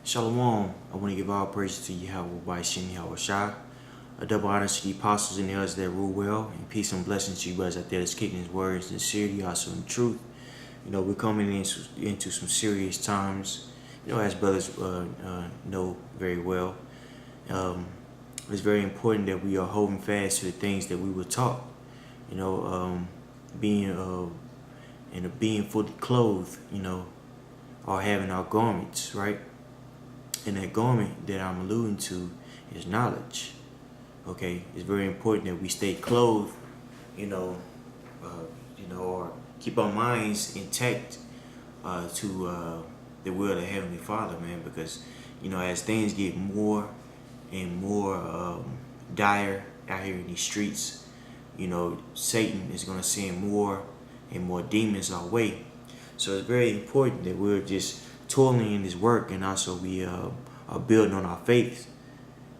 Shalom. I want to give all praise to Yahweh by Shem Yahweh Shai. A double honor to the apostles and the others that rule well. And peace and blessings to you brothers out there that's kicking his words in sincerity, also in truth. We're coming into some serious times. As brothers know very well. It's very important that we are holding fast to the things that we were taught. Being being fully clothed, or having our garments, right? And that garment that I'm alluding to is knowledge. Okay, it's very important that we stay clothed, or keep our minds intact to the will of the Heavenly Father, man. Because as things get more and more dire out here in these streets, Satan is going to send more and more demons our way. So it's very important that we're just toiling in this work, and also we are building on our faith,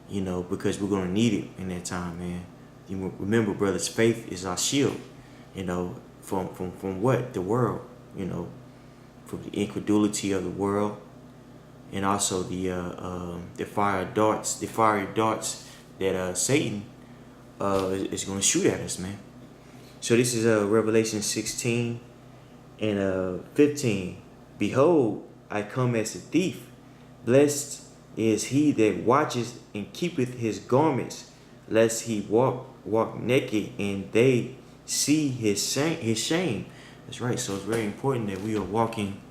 because we're going to need it in that time, man. Remember, brothers, faith is our shield, from what? The world, from the incredulity of the world, and also the fiery darts that Satan is going to shoot at us, man. So this is Revelation 16 and 15. Behold, I come as a thief. Blessed is he that watches and keepeth his garments, lest he walk naked and they see his shame. That's right. So it's very important that we are walking,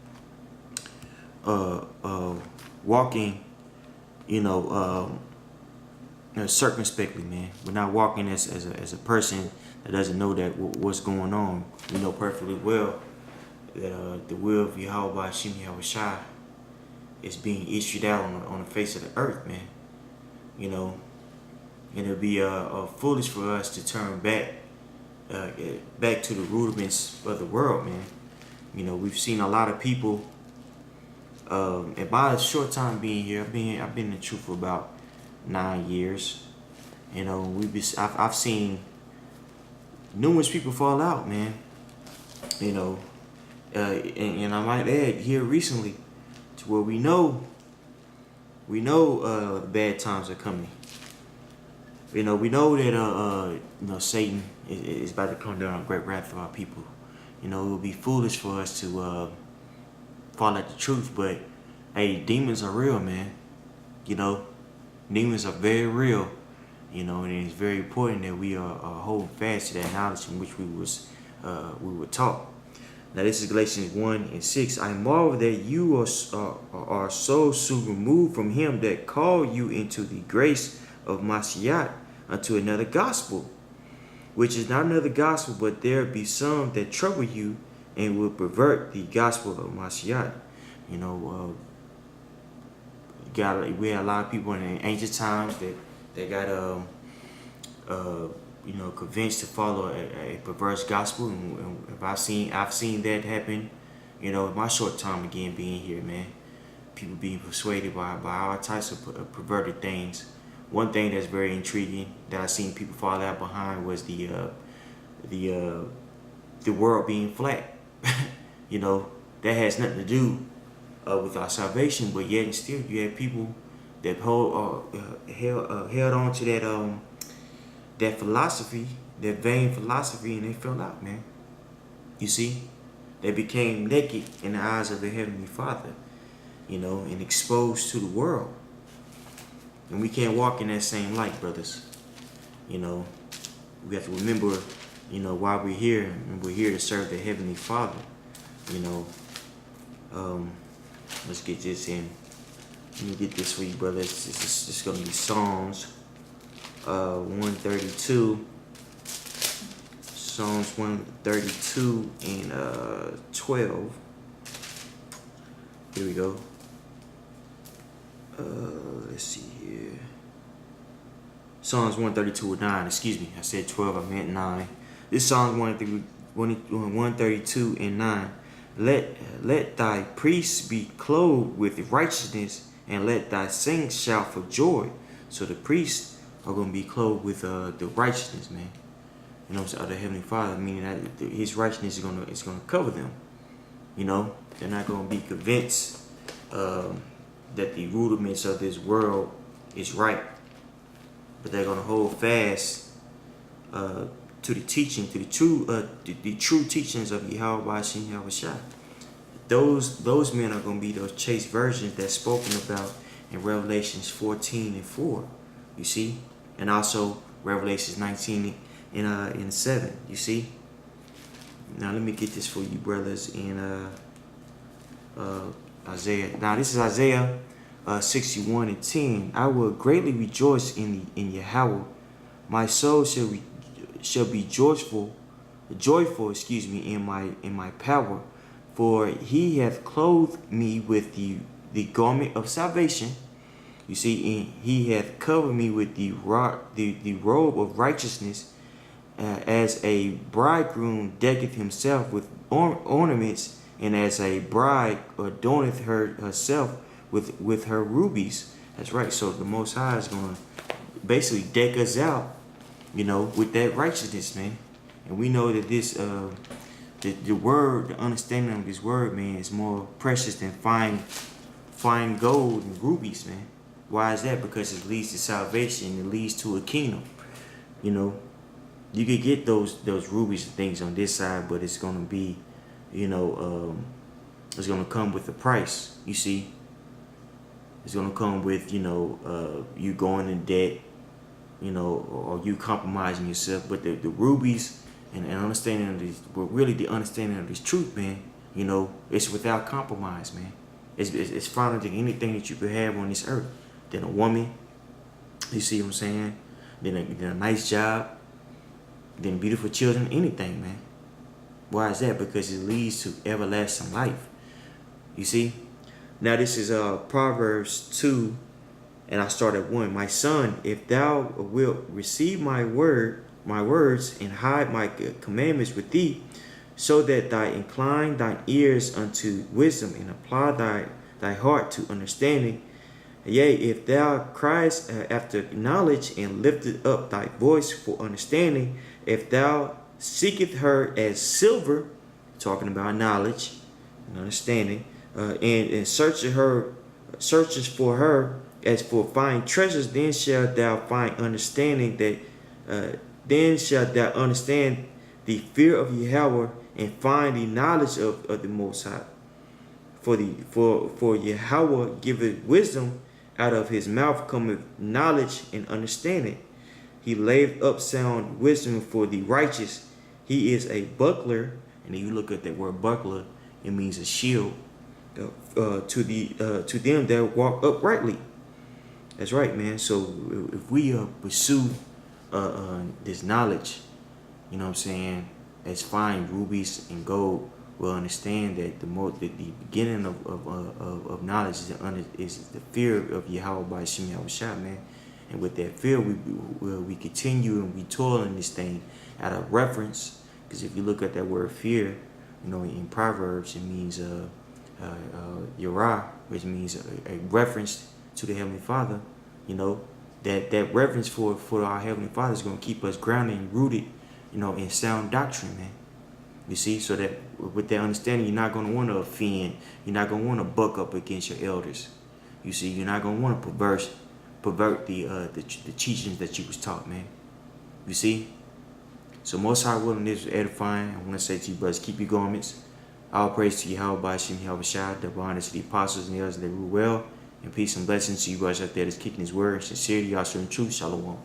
circumspectly, man. We're not walking as a person that doesn't know that what's going on. We know perfectly well that the will of Yahweh by Shem Yahweh Shai is being issued out on the face of the earth, man. And it'll be foolish for us to turn back to the rudiments of the world, man. We've seen a lot of people. And by a short time being here, I've been in the truth for about 9 years. I've seen numerous people fall out, man. And I might add here recently, to where we know bad times are coming. We know that Satan is about to come down on great wrath for our people. It would be foolish for us to fall at the truth, but hey, demons are real, man. Demons are very real. And it's very important that we are holding fast to that knowledge in which we were taught. Now this is Galatians 1:6. I marvel that you are so soon removed from him that called you into the grace of Mashiach unto another gospel, which is not another gospel, but there be some that trouble you and will pervert the gospel of Mashiach. We had a lot of people in the ancient times that got convinced to follow a perverse gospel, and I've seen that happen, in my short time again being here, man. People being persuaded by all types of perverted things. One thing that's very intriguing that I've seen people fall out behind was the world being flat. That has nothing to do with our salvation, but yet and still you have people that held on to that philosophy, that vain philosophy, and they fell out, man. You see, they became naked in the eyes of the Heavenly Father, and exposed to the world. And we can't walk in that same light, brothers. We have to remember, why we're here, and we're here to serve the Heavenly Father. Let's get this in. Let me get this for you, brothers. It's going to be Psalms 132. Psalms 132 and 12. Here we go. Let's see here. Psalms 132 and 9. Excuse me. I said 12. I meant 9. This Psalms 132 and 9. Let thy priests be clothed with righteousness, and let thy saints shout for joy. So the priests are going to be clothed with the righteousness, man. Of the Heavenly Father, meaning that His righteousness is going to cover them. They're not going to be convinced that the rudiments of this world is right, but they're gonna hold fast to the teaching, to the true teachings of Yahweh Bashim Yahushua. Those men are gonna be those chaste virgins that's spoken about in Revelations 14:4. You see, and also Revelations 19 and 7. You see. Now let me get this for you, brothers, in Isaiah. Now this is Isaiah 61:10. I will greatly rejoice in Yahweh. My soul shall be joyful, in my power, for he hath clothed me with the garment of salvation. You see, and he hath covered me with the robe of righteousness, as a bridegroom decketh himself with ornaments, and as a bride adorneth herself with her rubies. That's right. So the Most High is going to basically deck us out, with that righteousness, man. And we know that this, the word, the understanding of this word, man, is more precious than fine gold and rubies, man. Why is that? Because it leads to salvation. It leads to a kingdom. You could get those rubies and things on this side, but it's gonna be, it's gonna come with a price. You see, it's gonna come with you going in debt, or you compromising yourself. But the rubies and understanding of this, but really the understanding of this truth, man, it's without compromise, man. It's finer than anything that you could have on this earth. Than a woman, you see what I'm saying? Than a nice job, than beautiful children, anything, man. Why is that? Because it leads to everlasting life. You see? Now this is Proverbs 2, and I start at 1. My son, if thou wilt receive my words, and hide my commandments with thee, so that thou incline thine ears unto wisdom, and apply thy heart to understanding. Yea, if thou criest after knowledge, and lifteth up thy voice for understanding, if thou seeketh her as silver, talking about knowledge and understanding, and searchest for her as for fine treasures, then shalt thou find understanding. Then shalt thou understand the fear of Yahweh, and find the knowledge of the Most High. For Yahweh giveth wisdom, out of his mouth cometh knowledge and understanding. He layeth up sound wisdom for the righteous. He is a buckler, and if you look at that word buckler, it means a shield to them that walk uprightly. That's right, man. So if we pursue this knowledge, as fine rubies and gold, we'll understand that the beginning of knowledge is the fear of Yahweh by Shem Yahushua, man. And with that fear, we continue and we toil in this thing out of reverence. Because if you look at that word fear, in Proverbs, it means Yerah, which means a reference to the Heavenly Father. That reverence for our Heavenly Father is going to keep us grounded and rooted, in sound doctrine, man. You see, so that with that understanding, you're not going to want to offend. You're not going to want to buck up against your elders. You see, you're not going to want to pervert the teachings that you was taught, man. You see? So Most High willing, this was edifying. I want to say to you, brothers, keep your garments. All praise to Yahweh by Shem Yahushua, the honor to the apostles and the others that rule well. And peace and blessings to you guys out there that's kicking his word. Sincerity, y'all in truth. Shalom.